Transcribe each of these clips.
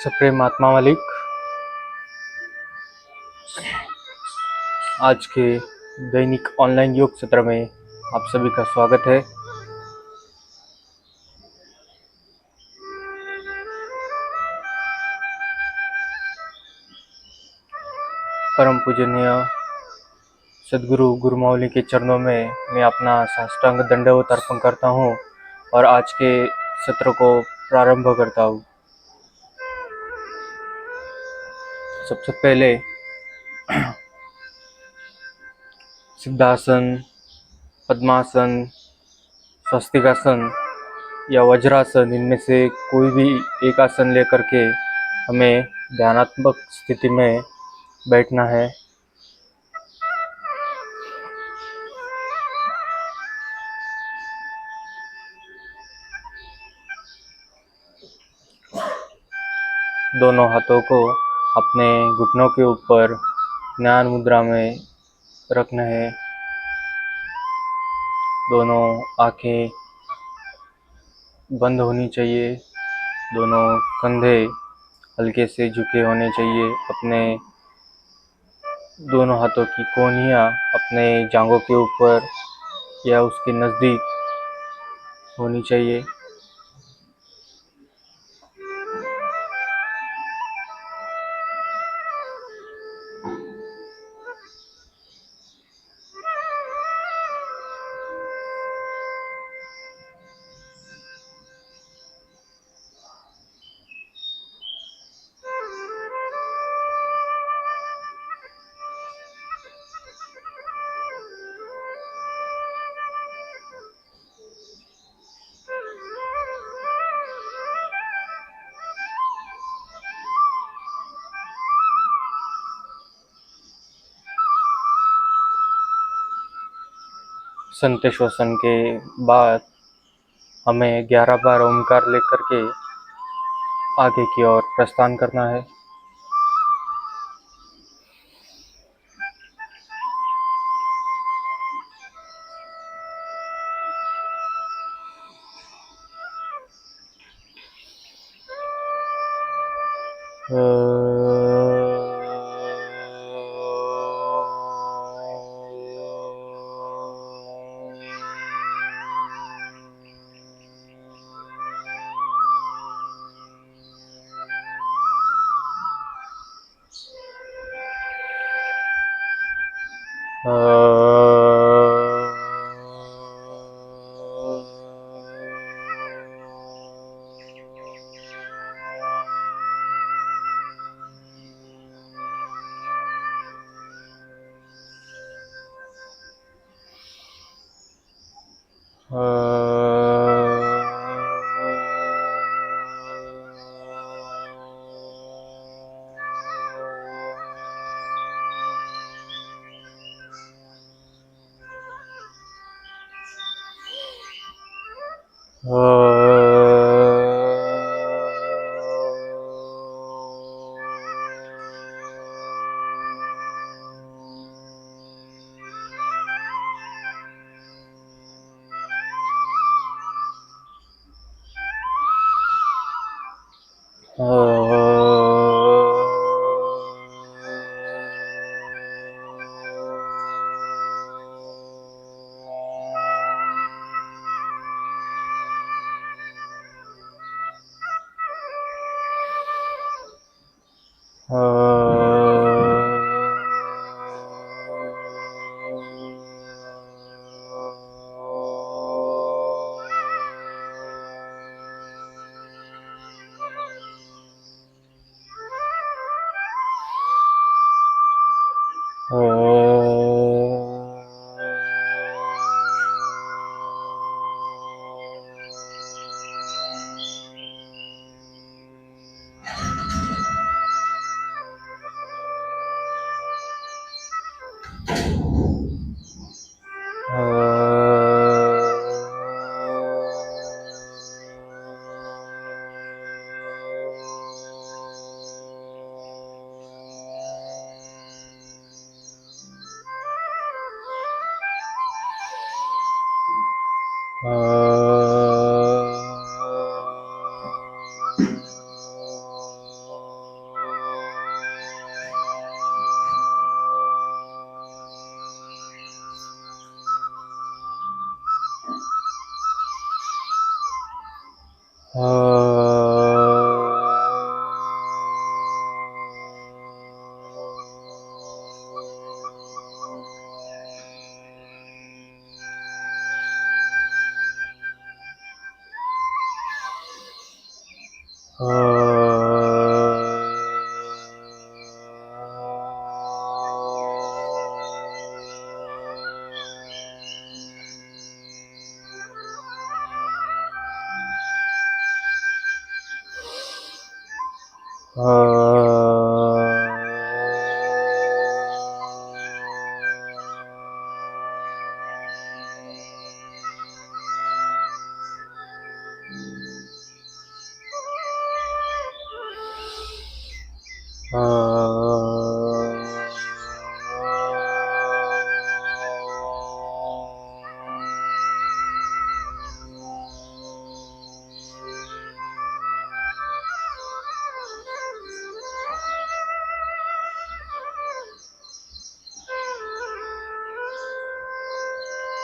Supreme आत्मा मालिक, आज के दैनिक ऑनलाइन योग सत्र में आप सभी का स्वागत है। परम पूजनीय सदगुरु गुरु मौली के चरणों में मैं अपना साष्टांग दंडवत अर्पण करता हूँ और आज के सत्र को प्रारंभ करता हूँ। सबसे पहले सिद्धासन, पद्मासन, स्वस्तिकासन या वज्रासन, इनमें से कोई भी एक आसन लेकर के हमें ध्यानात्मक स्थिति में बैठना है। दोनों हाथों को अपने घुटनों के ऊपर ज्ञान मुद्रा में रखना है। दोनों आंखें बंद होनी चाहिए। दोनों कंधे हल्के से झुके होने चाहिए। अपने दोनों हाथों की कोहनियाँ अपने जांघों के ऊपर या उसके नज़दीक होनी चाहिए। संत श्वसन के बाद हमें 11 बार ओमकार लेकर के आगे की ओर प्रस्थान करना है।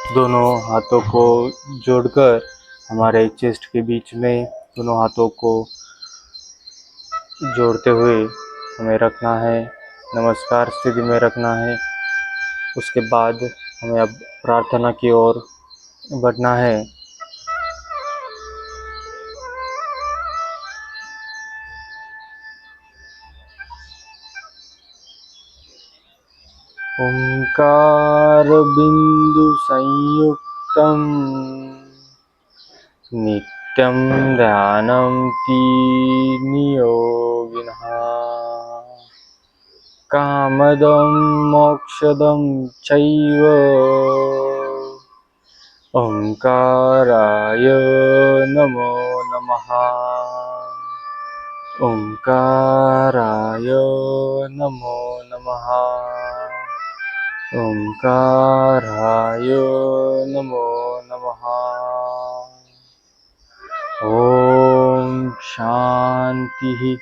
दोनों हाथों को जोड़कर हमारे चेस्ट के बीच में दोनों हाथों को जोड़ते हुए हमें रखना है, नमस्कार स्थिति में रखना है। उसके बाद हमें अब प्रार्थना की ओर बढ़ना है। ओंकार बिंदु संयुक्तम नित्यं ध्यानं नियोगिनः कामदं मोक्षदं चैव ओंकाराय नमो नमः। ओंकाराय नमो नमः। ओंकाराय नमो नमः। ओम शांति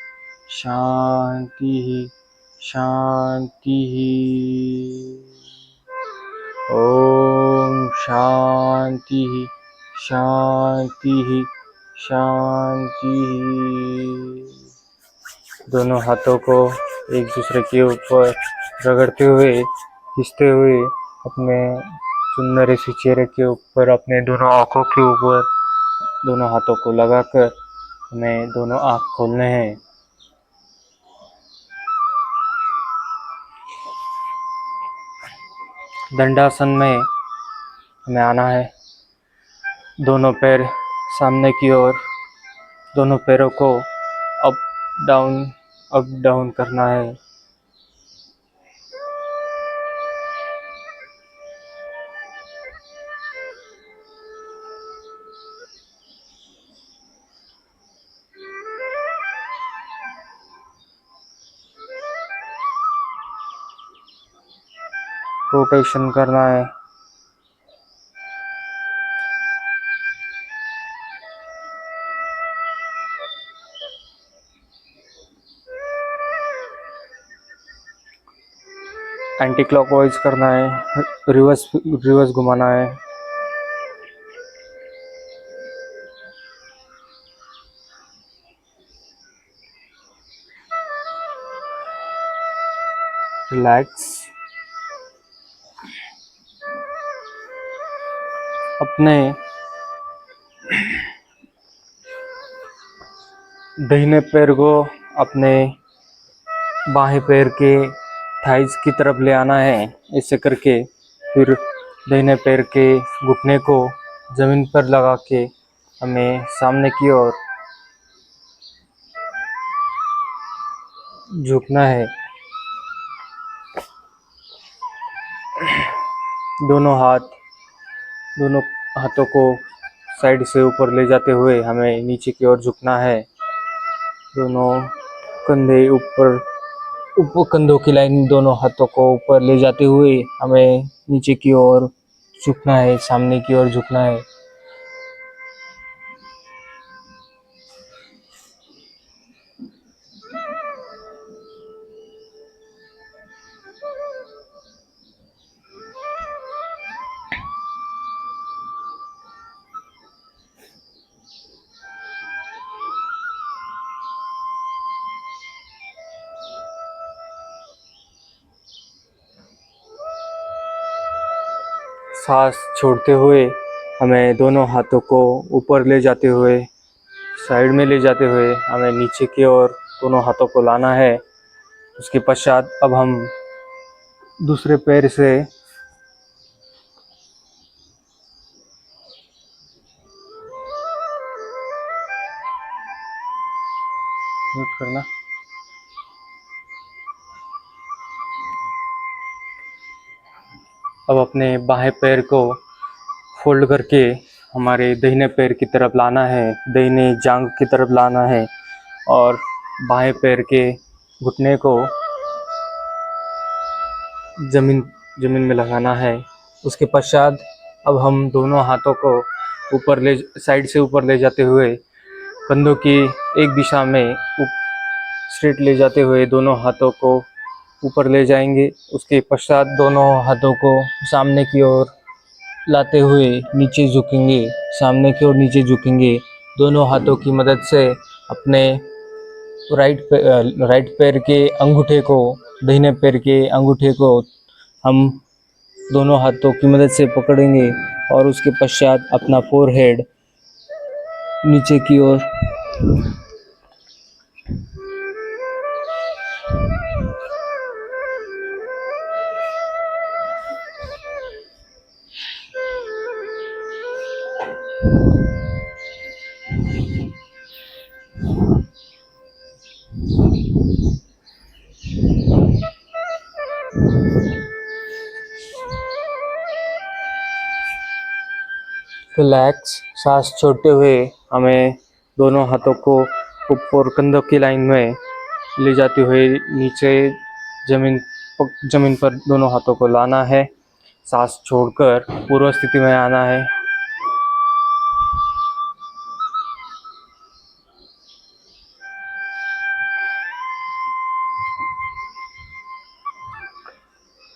शांति शांति। ओम शांति शांति शांति। दोनों हाथों को एक दूसरे के ऊपर रगड़ते हुए, खींचते हुए अपने सुंदर से चेहरे के ऊपर, अपने दोनों आँखों के ऊपर दोनों हाथों को लगाकर हमें दोनों आँख खोलने हैं। दंडासन में हमें आना है। दोनों पैर सामने की ओर, दोनों पैरों को अप डाउन करना है। रोटेशन करना है। एंटी क्लॉकवाइज करना है, रिवर्स घुमाना है। रिलैक्स। अपने दाहिने पैर को अपने बाएं पैर के थाइस की तरफ ले आना है। ऐसे करके फिर दाहिने पैर के घुटने को जमीन पर लगा के हमें सामने की ओर झुकना है। दोनों हाथों को साइड से ऊपर ले जाते हुए हमें नीचे की ओर झुकना है। दोनों कंधे ऊपर कंधों की लाइन, दोनों हाथों को ऊपर ले जाते हुए हमें नीचे की ओर झुकना है, सामने की ओर झुकना है। सांस छोड़ते हुए हमें दोनों हाथों को ऊपर ले जाते हुए, साइड में ले जाते हुए हमें नीचे की ओर दोनों हाथों को लाना है। उसके पश्चात अब हम दूसरे पैर से म्यूट करना। अब अपने बाएं पैर को फोल्ड करके हमारे दाहिने पैर की तरफ लाना है, दाहिने जांघ की तरफ लाना है और बाएं पैर के घुटने को जमीन में लगाना है। उसके पश्चात अब हम दोनों हाथों को साइड से ऊपर ले जाते हुए कंधों की एक दिशा में स्ट्रेट ले जाते हुए दोनों हाथों को ऊपर ले जाएंगे। उसके पश्चात दोनों हाथों को सामने की ओर लाते हुए नीचे झुकेंगे, सामने की ओर नीचे झुकेंगे। दोनों हाथों की मदद से अपने राइट पैर के अंगूठे को, दाहिने पैर के अंगूठे को हम दोनों हाथों की मदद से पकड़ेंगे और उसके पश्चात अपना फोरहेड नीचे की ओर रिलैक्स सांस छोड़ते हुए हमें दोनों हाथों को ऊपर कंधों की लाइन में ले जाते हुए नीचे जमीन पर दोनों हाथों को लाना है। सांस छोड़कर पूर्व स्थिति में आना है।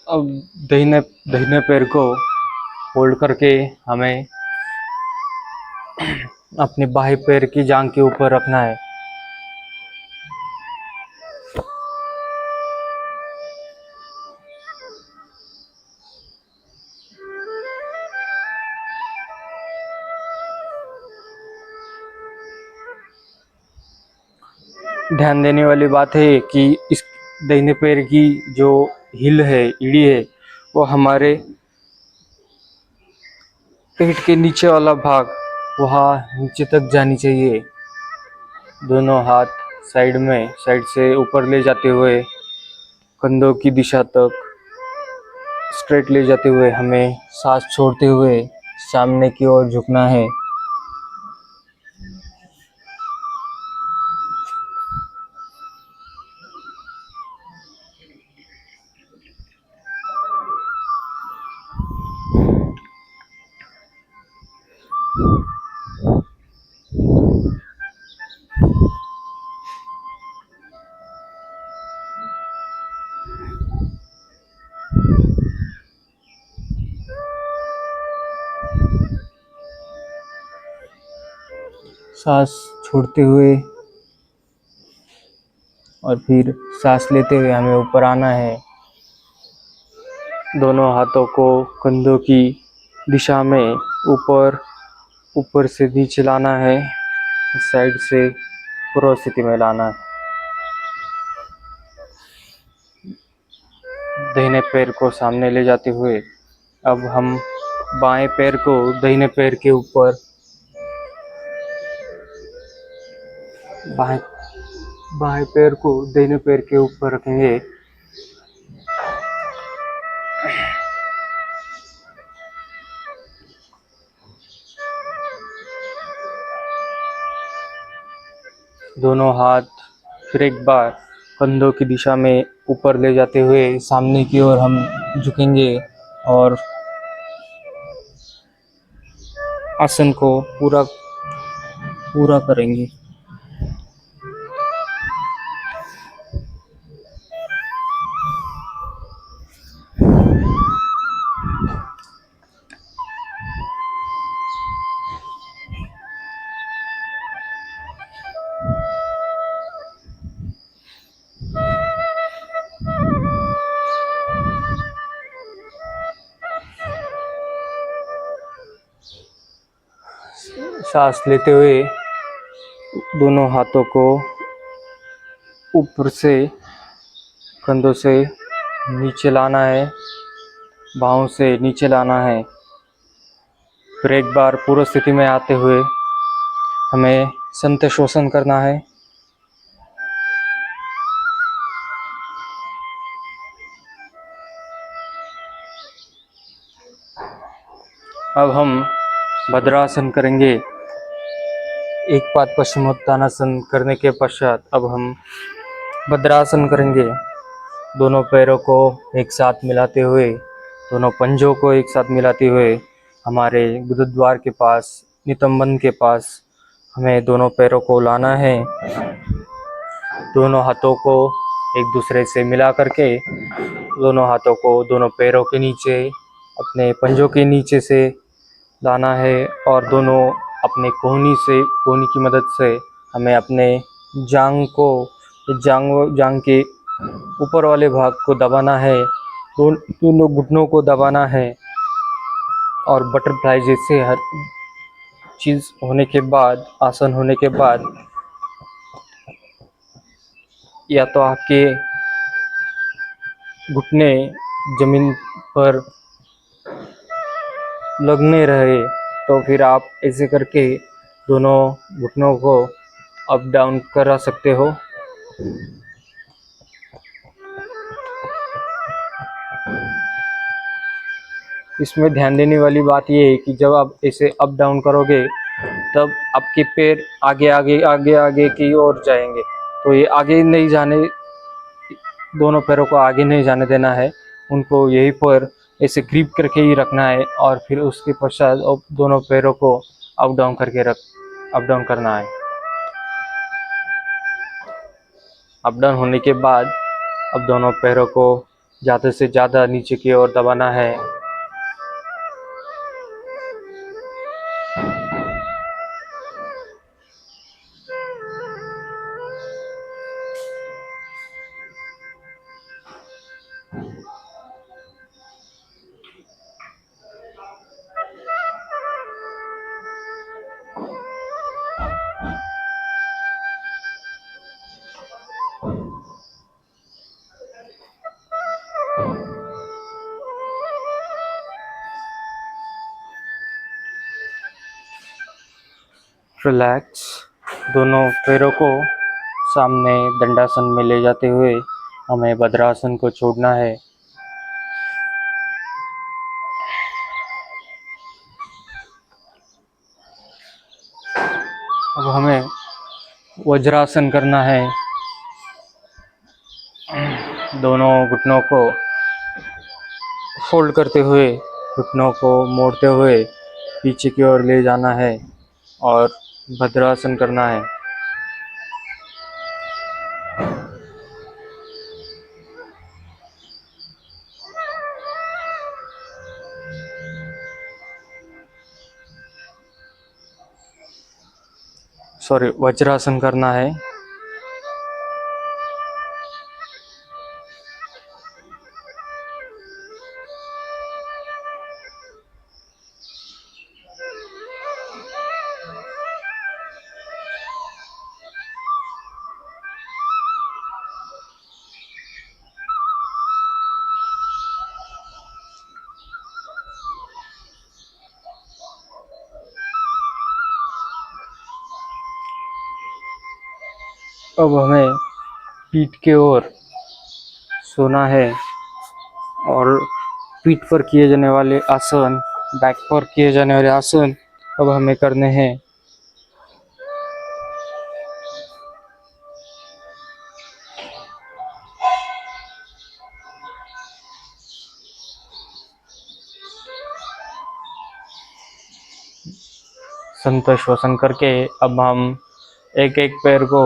अब दाहिने पैर को होल्ड करके हमें अपने बाएं पैर की जांघ के ऊपर रखना है। ध्यान देने वाली बात है कि इस दाहिने पैर की जो हील है, एड़ी है, वो हमारे पेट के नीचे वाला भाग वहाँ नीचे तक जानी चाहिए। दोनों हाथ साइड से ऊपर ले जाते हुए कंधों की दिशा तक स्ट्रेट ले जाते हुए हमें सांस छोड़ते हुए सामने की ओर झुकना है। सांस छोड़ते हुए और फिर सांस लेते हुए हमें ऊपर आना है। दोनों हाथों को कंधों की दिशा में ऊपर से नीचे लाना है, साइड से पूर्व स्थिति में लाना है। दाहिने पैर को सामने ले जाते हुए अब हम बाएं पैर को दाहिने पैर के ऊपर बाएं पैर को दाहिने पैर के ऊपर रखेंगे। दोनों हाथ फिर एक बार कंधों की दिशा में ऊपर ले जाते हुए सामने की ओर हम झुकेंगे और आसन को पूरा करेंगे। सांस लेते हुए दोनों हाथों को ऊपर से कंधों से नीचे लाना है, बाहों से नीचे लाना है। फिर एक बार पूर्व स्थिति में आते हुए हमें संत श्वसन करना है। अब हम भद्रासन करेंगे। एक पाद पश्चिमोत्तानासन करने के पश्चात अब हम भद्रासन करेंगे। दोनों पैरों को एक साथ मिलाते हुए, दोनों पंजों को एक साथ मिलाते हुए हमारे गुरुद्वार के पास, नितंबन के पास हमें दोनों पैरों को लाना है। दोनों हाथों को एक दूसरे से मिला करके दोनों हाथों को दोनों पैरों के नीचे, अपने पंजों के नीचे से लाना है और दोनों अपने कोहनी की मदद से हमें अपने जांग के ऊपर वाले भाग को दबाना है। दोनों घुटनों को दबाना है और बटरफ्लाई जैसे हर चीज़ होने के बाद, आसन होने के बाद, या तो आपके घुटने जमीन पर लगने रहे तो फिर आप ऐसे करके दोनों घुटनों को अप डाउन करा सकते हो। इसमें ध्यान देने वाली बात ये है कि जब आप ऐसे अप डाउन करोगे तब आपके पैर आगे आगे आगे आगे की ओर जाएंगे, तो ये आगे नहीं जाने, दोनों पैरों को आगे नहीं जाने देना है, उनको यहीं पर ऐसे ग्रिप करके ही रखना है और फिर उसके पश्चात दोनों पैरों को अप डाउन करना है। अप डाउन होने के बाद अब दोनों पैरों को ज़्यादा से ज़्यादा नीचे की ओर दबाना है। रिलैक्स। दोनों पैरों को सामने दंडासन में ले जाते हुए हमें भद्रासन को छोड़ना है। अब हमें वज्रासन करना है। दोनों घुटनों को फोल्ड करते हुए, घुटनों को मोड़ते हुए पीछे की ओर ले जाना है और भद्रासन करना है। वज्रासन करना है। अब हमें पीठ के ओर सोना है और पीठ पर किए जाने वाले आसन, बैक पर किए जाने वाले आसन अब हमें करने हैं। संत श्वसन करके अब हम एक एक पैर को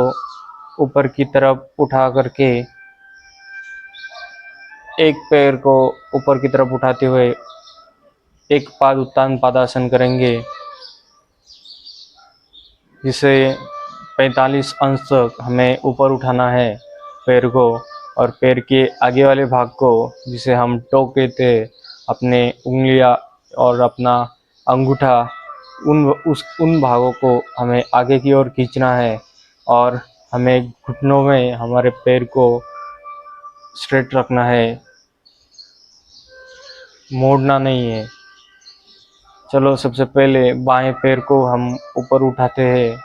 ऊपर की तरफ उठा करके, एक पैर को ऊपर की तरफ उठाते हुए एक पाद उत्तान पादासन करेंगे, जिसे 45 अंश तक हमें ऊपर उठाना है पैर को, और पैर के आगे वाले भाग को, जिसे हम टो कहते हैं, अपने उंगलियां और अपना अंगूठा उन भागों को हमें आगे की ओर खींचना है और हमें घुटनों में हमारे पैर को स्ट्रेट रखना है, मोड़ना नहीं है। चलो सबसे पहले बाएं पैर को हम ऊपर उठाते हैं।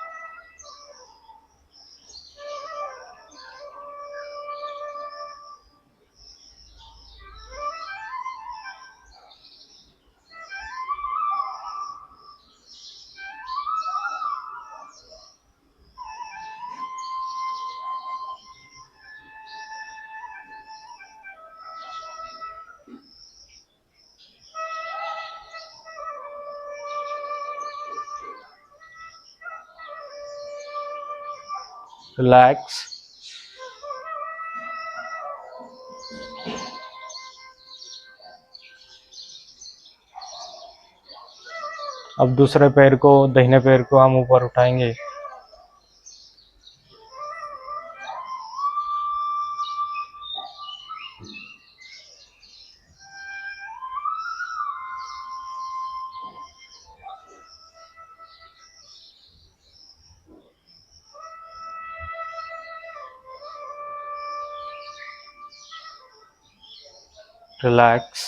रिलैक्स। अब दूसरे पैर को, दाहिने पैर को हम ऊपर उठाएंगे। रिलैक्स।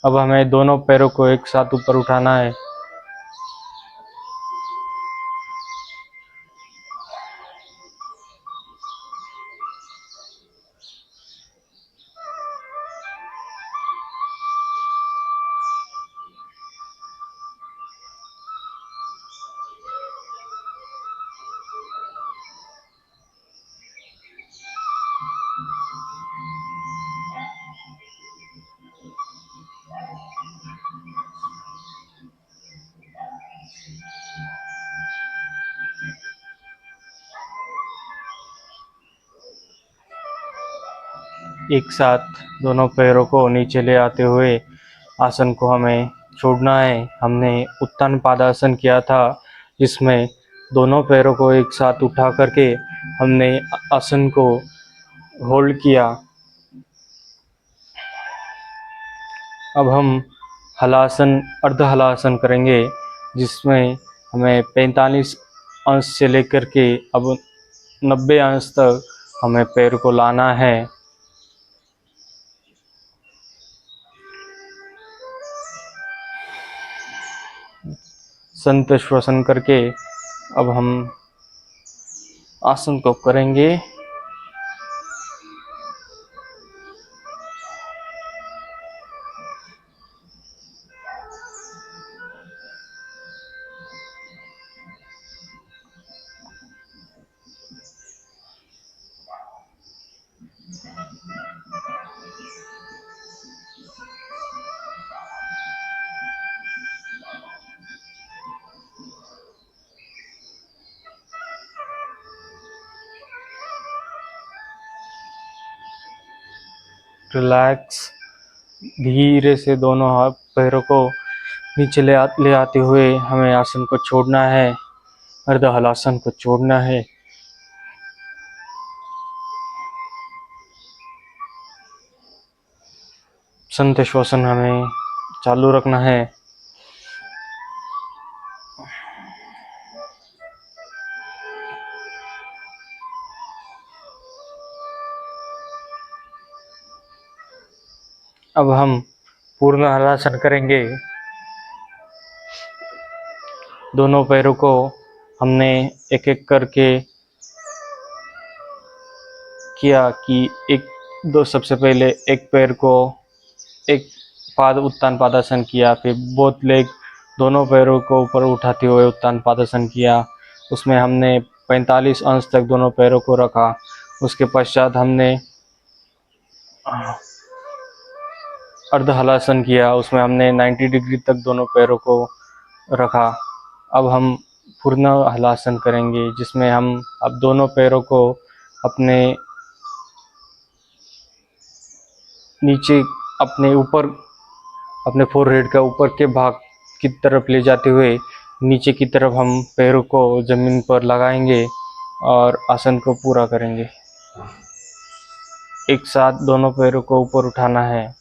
अब हमें दोनों पैरों को एक साथ ऊपर उठाना है। एक साथ दोनों पैरों को नीचे ले आते हुए आसन को हमें छोड़ना है। हमने उत्तन पादासन किया था, जिसमें दोनों पैरों को एक साथ उठा करके हमने आसन को होल्ड किया। अब हम हलासन, अर्ध हलासन करेंगे, जिसमें हमें 45 अंश से लेकर के अब 90 अंश तक हमें पैर को लाना है। संत श्वसन करके अब हम आसन को करेंगे। रिलैक्स। धीरे से दोनों हाथ पैरों को नीचे ले आते हुए हमें आसन को छोड़ना है, अर्ध हलासन को छोड़ना है। संत श्वसन हमें चालू रखना है। अब हम पूर्ण हलासन करेंगे। दोनों पैरों को हमने एक एक करके किया कि एक दो, सबसे पहले एक पैर को एक पाद उत्तान पादासन किया, फिर बोथ लेग दोनों पैरों को ऊपर उठाते हुए उत्तान पादासन किया। उसमें हमने 45 अंश तक दोनों पैरों को रखा। उसके पश्चात हमने अर्ध हलासन किया, उसमें हमने 90 डिग्री तक दोनों पैरों को रखा। अब हम पूर्ण हलासन करेंगे, जिसमें हम अब दोनों पैरों को अपने नीचे, अपने ऊपर, अपने फोरहेड का ऊपर के भाग की तरफ ले जाते हुए नीचे की तरफ हम पैरों को जमीन पर लगाएंगे। और आसन को पूरा करेंगे। एक साथ दोनों पैरों को ऊपर उठाना है।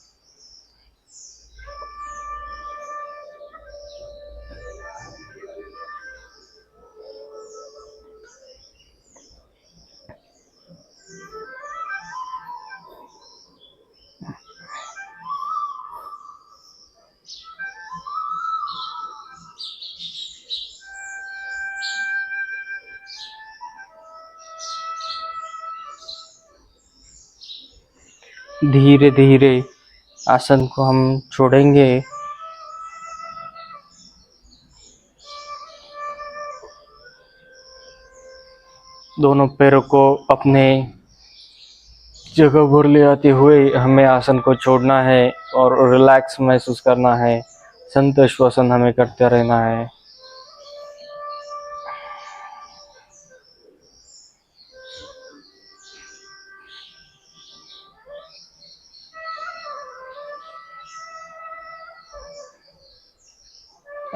धीरे धीरे आसन को हम छोड़ेंगे। दोनों पैरों को अपने जगह पर ले आते हुए हमें आसन को छोड़ना है और रिलैक्स महसूस करना है। संत श्वसन हमें करते रहना है।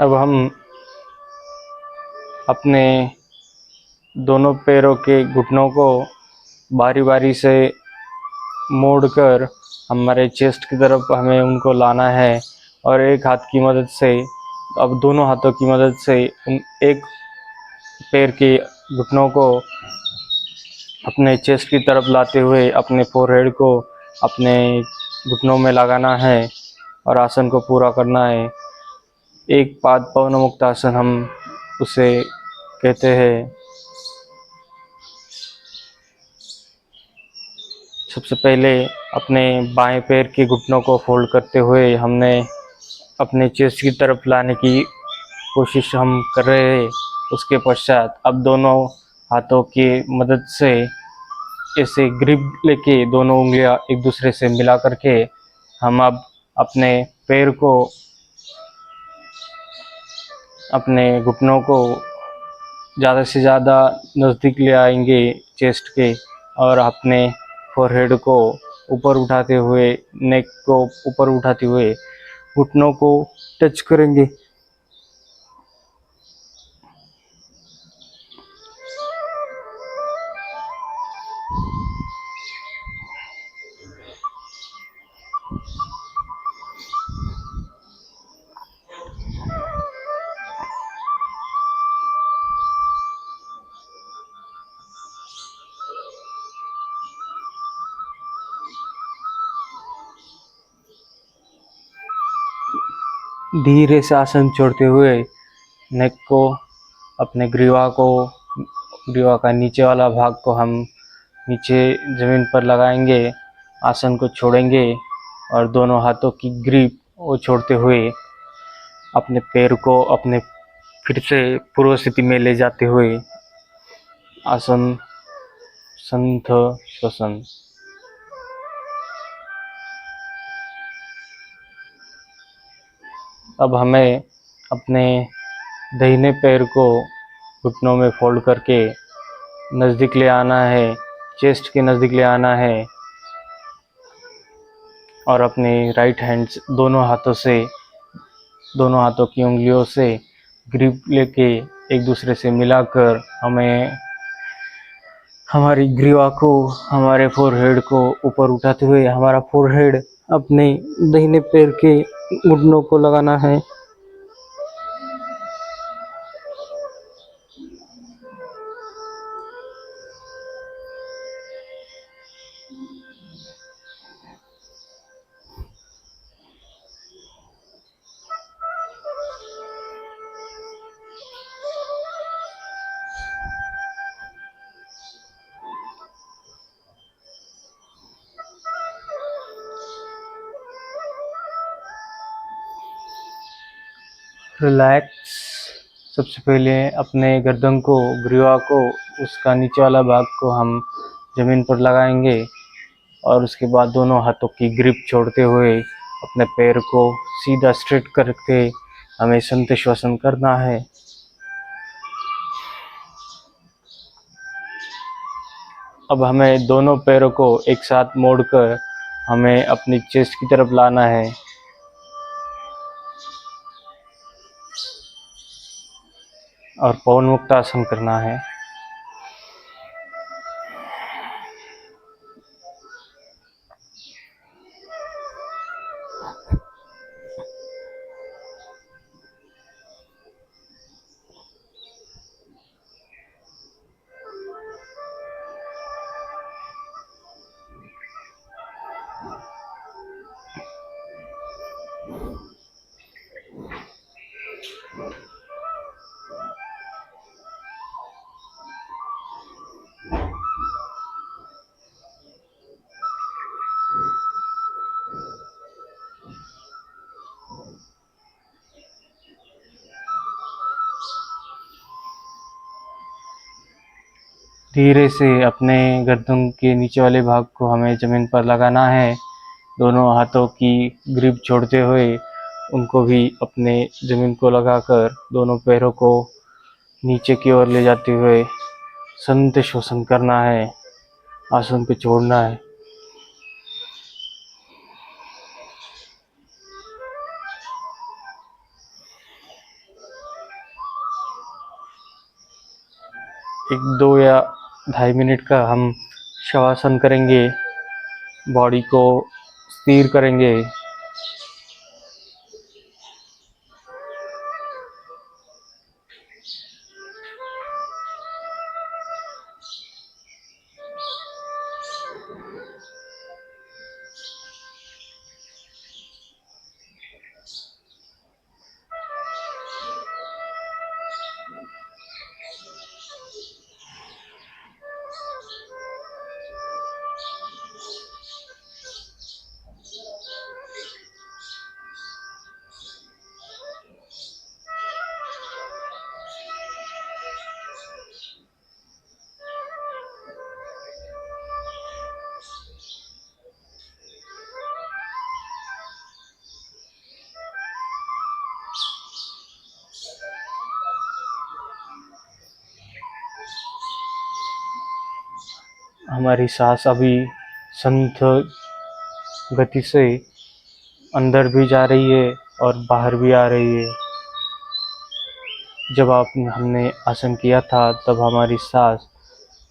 अब हम अपने दोनों पैरों के घुटनों को बारी बारी से मोड़कर हमारे चेस्ट की तरफ हमें उनको लाना है और एक हाथ की मदद से, अब दोनों हाथों की मदद से एक पैर के घुटनों को अपने चेस्ट की तरफ लाते हुए अपने फोरहेड को अपने घुटनों में लगाना है और आसन को पूरा करना है। एक पाद पवन मुक्त आसन हम उसे कहते हैं। सबसे पहले अपने बाएं पैर के घुटनों को फोल्ड करते हुए हमने अपने चेस्ट की तरफ लाने की कोशिश हम कर रहे हैं। उसके पश्चात अब दोनों हाथों की मदद से ऐसे ग्रिप लेके दोनों उंगलियां एक दूसरे से मिला करके हम अब अपने पैर को, अपने घुटनों को ज़्यादा से ज़्यादा नज़दीक ले आएंगे चेस्ट के और अपने फोरहेड को ऊपर उठाते हुए, नेक को ऊपर उठाते हुए घुटनों को टच करेंगे। धीरे से आसन छोड़ते हुए नेक को, अपने ग्रीवा का नीचे वाला भाग को हम नीचे ज़मीन पर लगाएंगे। आसन को छोड़ेंगे और दोनों हाथों की ग्रिप वो छोड़ते हुए अपने पैर को अपने फिर से पूर्व स्थिति में ले जाते हुए आसन संथ श्वसन। अब हमें अपने दाहिने पैर को घुटनों में फोल्ड करके नज़दीक ले आना है, चेस्ट के नज़दीक ले आना है और अपने राइट हैंड्स दोनों हाथों की उंगलियों से ग्रिप लेके एक दूसरे से मिलाकर हमें हमारी ग्रीवा को, हमारे फोरहेड को ऊपर उठाते हुए हमारा फोरहेड अपने दाहिने पैर के घुटनों को लगाना है। रिलैक्स। सबसे पहले अपने गर्दन को, ग्रीवा को, उसका नीचे वाला भाग को हम ज़मीन पर लगाएंगे और उसके बाद दोनों हाथों की ग्रिप छोड़ते हुए अपने पैर को सीधा स्ट्रेट करके हमें संत श्वसन करना है। अब हमें दोनों पैरों को एक साथ मोड़कर हमें अपनी चेस्ट की तरफ लाना है और पवन मुक्त आसन करना है। धीरे से अपने गर्दन के नीचे वाले भाग को हमें ज़मीन पर लगाना है। दोनों हाथों की ग्रिप छोड़ते हुए उनको भी अपने ज़मीन को लगाकर दोनों पैरों को नीचे की ओर ले जाते हुए संत श्वसन करना है, आसन पे छोड़ना है। एक 2 या 2.5 मिनट का हम शवासन करेंगे, बॉडी को स्थिर करेंगे। हमारी सांस अभी संत गति से अंदर भी जा रही है और बाहर भी आ रही है। जब हमने आसन किया था तब हमारी सांस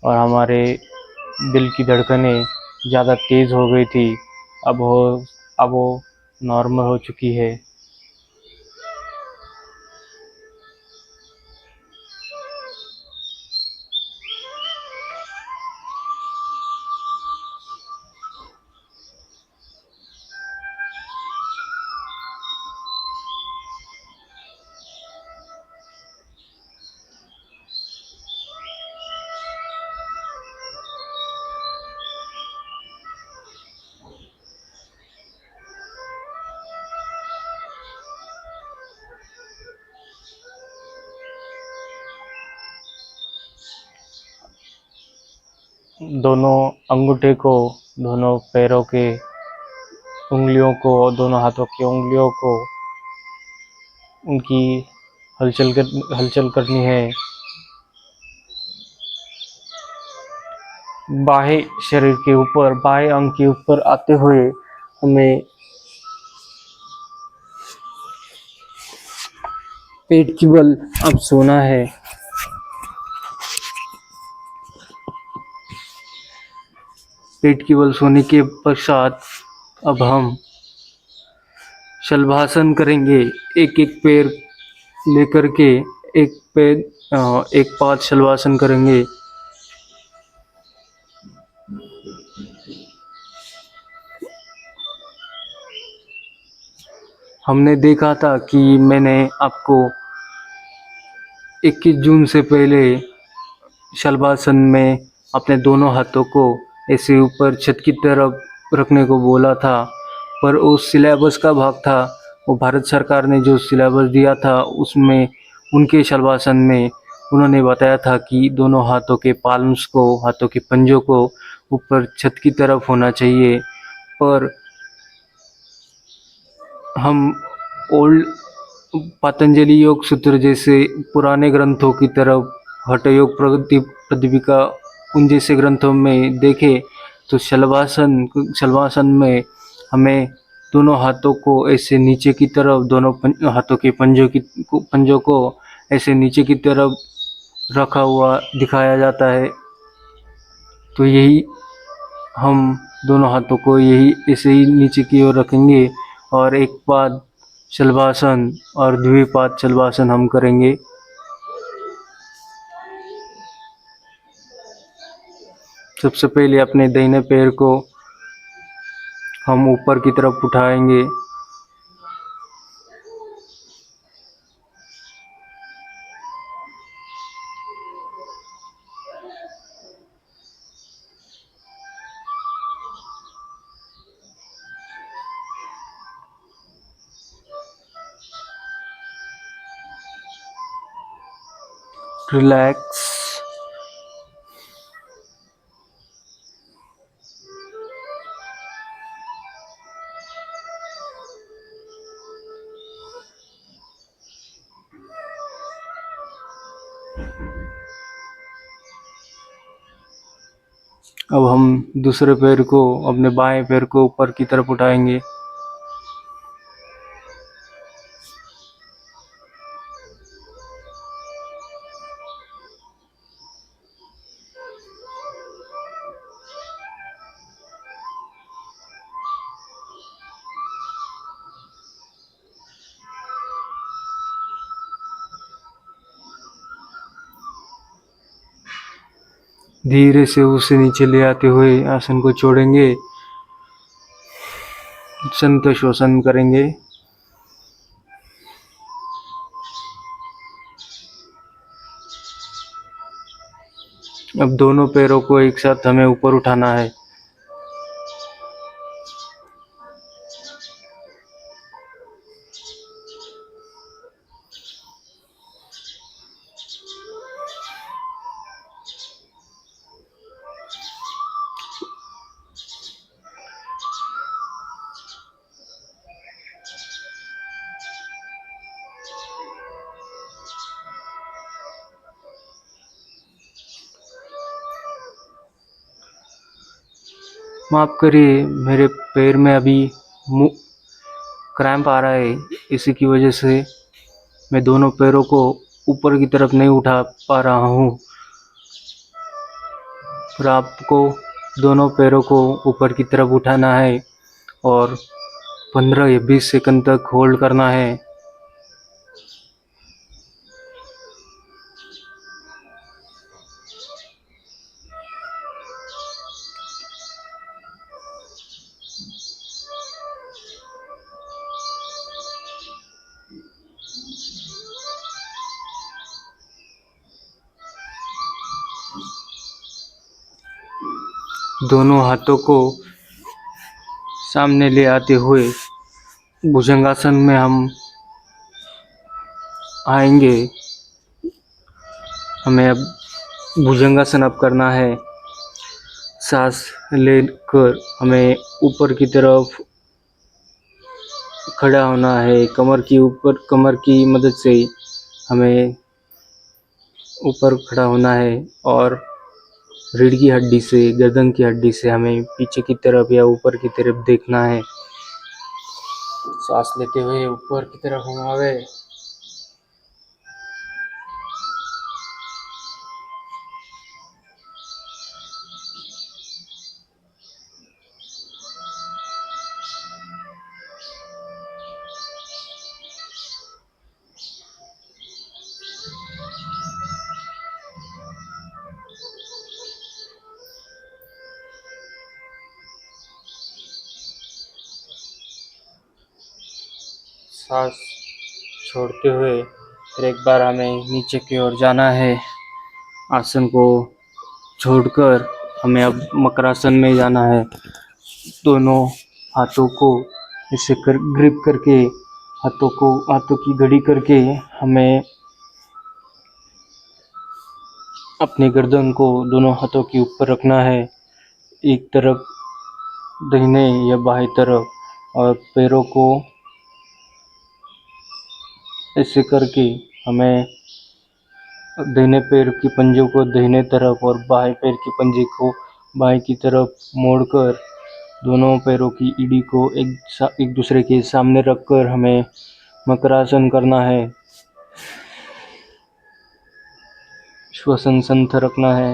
और हमारे दिल की धड़कनें ज़्यादा तेज़ हो गई थी। अब वो नॉर्मल हो चुकी है। दोनों अंगूठे को, दोनों पैरों के उंगलियों को, दोनों हाथों की उंगलियों को उनकी हलचल करनी है। बाह्य शरीर के ऊपर, बाह्य अंग के ऊपर आते हुए हमें पेट की बल अब सोना है। पेट की बल सोने के पश्चात अब हम शलभासन करेंगे। एक एक पैर लेकर के एक पाद शलभासन करेंगे। हमने देखा था कि मैंने आपको 21 जून से पहले शलभासन में अपने दोनों हाथों को ऐसे ऊपर छत की तरफ रखने को बोला था, पर उस सिलेबस का भाग था। वो भारत सरकार ने जो सिलेबस दिया था उसमें उनके शलभासन में उन्होंने बताया था कि दोनों हाथों के पाल्म्स को, हाथों के पंजों को ऊपर छत की तरफ होना चाहिए। पर हम ओल्ड पतंजलि योग सूत्र जैसे पुराने ग्रंथों की तरफ, हठ योग प्रतिपिका, उन जैसे ग्रंथों में देखें तो शलभासन में हमें दोनों हाथों को ऐसे नीचे की तरफ, दोनों हाथों के पंजों को ऐसे नीचे की तरफ रखा हुआ दिखाया जाता है। तो यही हम दोनों हाथों को यही ऐसे ही नीचे की ओर रखेंगे और एक पाद शलभासन और द्विपाद शलभासन हम करेंगे। सबसे पहले अपने दाहिने पैर को हम ऊपर की तरफ उठाएंगे। रिलैक्स। अब हम दूसरे पैर को, अपने बाएं पैर को ऊपर की तरफ उठाएंगे। धीरे से उसे नीचे ले आते हुए आसन को छोड़ेंगे, संत श्वसन करेंगे। अब दोनों पैरों को एक साथ हमें ऊपर उठाना है। माफ करिए, मेरे पैर में अभी क्रैम्प आ रहा है। इसी की वजह से मैं दोनों पैरों को ऊपर की तरफ नहीं उठा पा रहा हूँ। पर आपको दोनों पैरों को ऊपर की तरफ उठाना है और 15 या 20 सेकंड तक होल्ड करना है। दोनों हाथों को सामने ले आते हुए भुजंगासन में हम आएंगे। हमें अब भुजंगासन अब करना है। सांस लेकर हमें ऊपर की तरफ खड़ा होना है। कमर की मदद से हमें ऊपर खड़ा होना है और रीढ़ की हड्डी से, गर्दन की हड्डी से हमें पीछे की तरफ या ऊपर की तरफ देखना है। सांस लेते हुए ऊपर की तरफ हम आवे। सांस छोड़ते हुए फिर एक बार हमें नीचे की ओर जाना है। आसन को छोड़कर हमें अब मकरासन में जाना है। दोनों हाथों को इसे ग्रिप करके, हाथों की घड़ी करके हमें अपनी गर्दन को दोनों हाथों के ऊपर रखना है, एक तरफ दाहिने या बाएं तरफ, और पैरों को ऐसे करके हमें दाहिने पैर की पंजों को दाहिने तरफ और बाएं पैर की पंजे को बाएं की तरफ मोड़कर दोनों पैरों की एड़ी को एक दूसरे के सामने रखकर हमें मकरासन करना है। श्वसन संथ रखना है।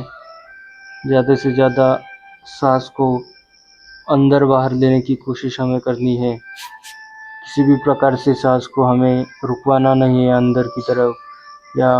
ज़्यादा से ज़्यादा सांस को अंदर बाहर लेने की कोशिश हमें करनी है। किसी भी प्रकार से सांस को हमें रुकवाना नहीं है अंदर की तरफ या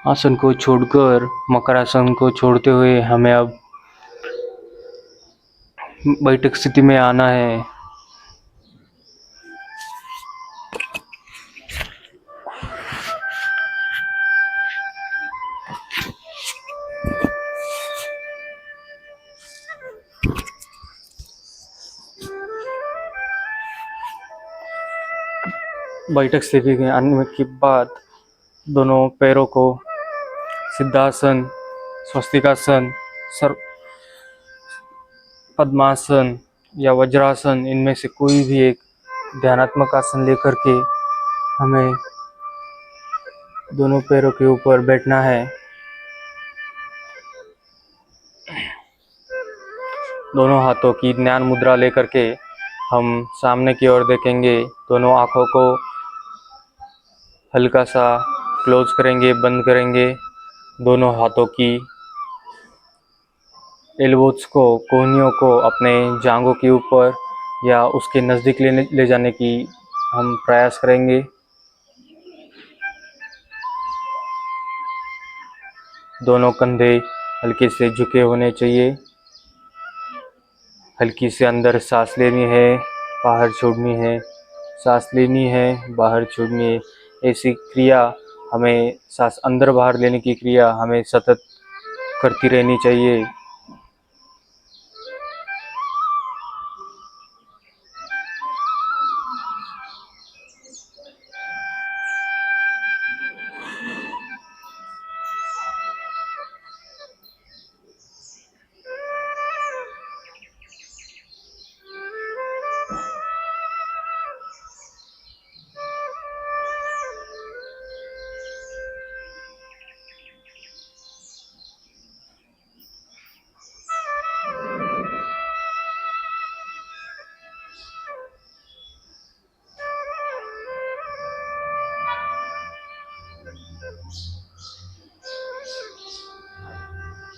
आसन को छोड़कर मकरासन को छोड़ते हुए हमें अब बैठक स्थिति में आना है। बैठक स्थिति में आने के बाद दोनों पैरों को सिद्धासन, स्वस्तिकासन, पद्मासन या वज्रासन, इनमें से कोई भी एक ध्यानात्मक आसन लेकर के हमें दोनों पैरों के ऊपर बैठना है। दोनों हाथों की ज्ञान मुद्रा लेकर के हम सामने की ओर देखेंगे। दोनों आँखों को हल्का सा क्लोज करेंगे, बंद करेंगे। दोनों हाथों की एल्बोज को, कोहनियों को अपने जांघों के ऊपर या उसके नज़दीक ले जाने की हम प्रयास करेंगे। दोनों कंधे हल्के से झुके होने चाहिए। हल्की से अंदर सांस लेनी है, बाहर छोड़नी है, सांस लेनी है, बाहर छोड़नी है। ऐसी क्रिया हमें, सांस अंदर बाहर लेने की क्रिया हमें सतत करती रहनी चाहिए।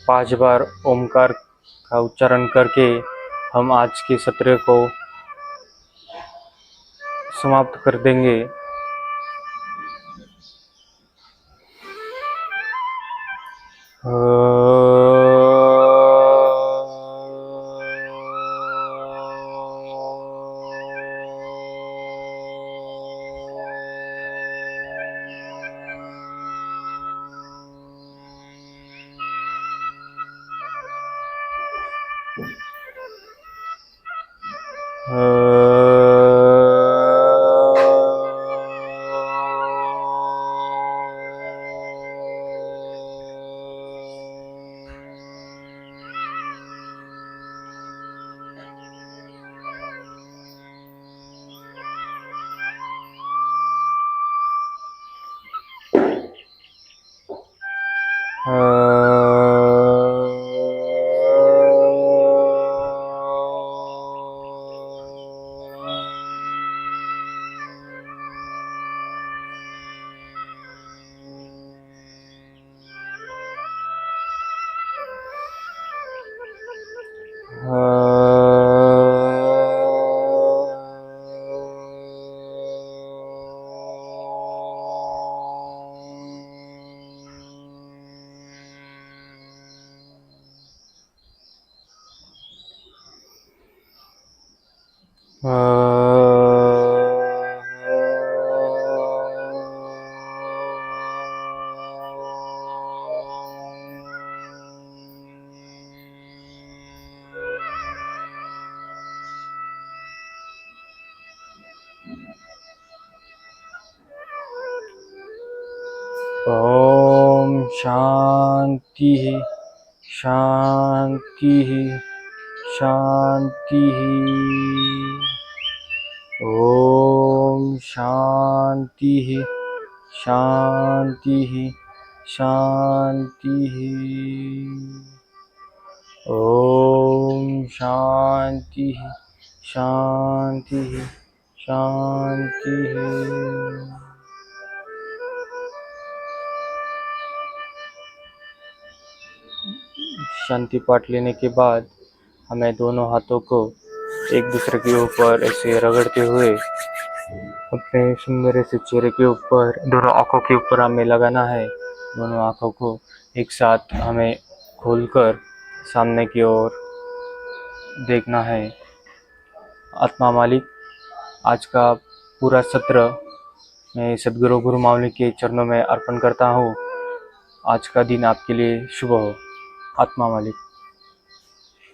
पांच बार ओमकार का उच्चारण करके हम आज के सत्र को समाप्त कर देंगे। ओम शांति शांति शांति। ओम शांति शांति शांति। ओम शांति शांति शांति। शांति पाठ लेने के बाद हमें दोनों हाथों को एक दूसरे के ऊपर ऐसे रगड़ते हुए अपने सुंदर से चेहरे के ऊपर, दोनों आंखों के ऊपर हमें लगाना है। दोनों आँखों को एक साथ हमें खोलकर सामने की ओर देखना है। आत्मा मालिक, आज का पूरा सत्र मैं सद्गुरु गुरु माऊली के चरणों में अर्पण करता हूँ। आज का दिन आपके लिए शुभ हो। आत्मा मालिक।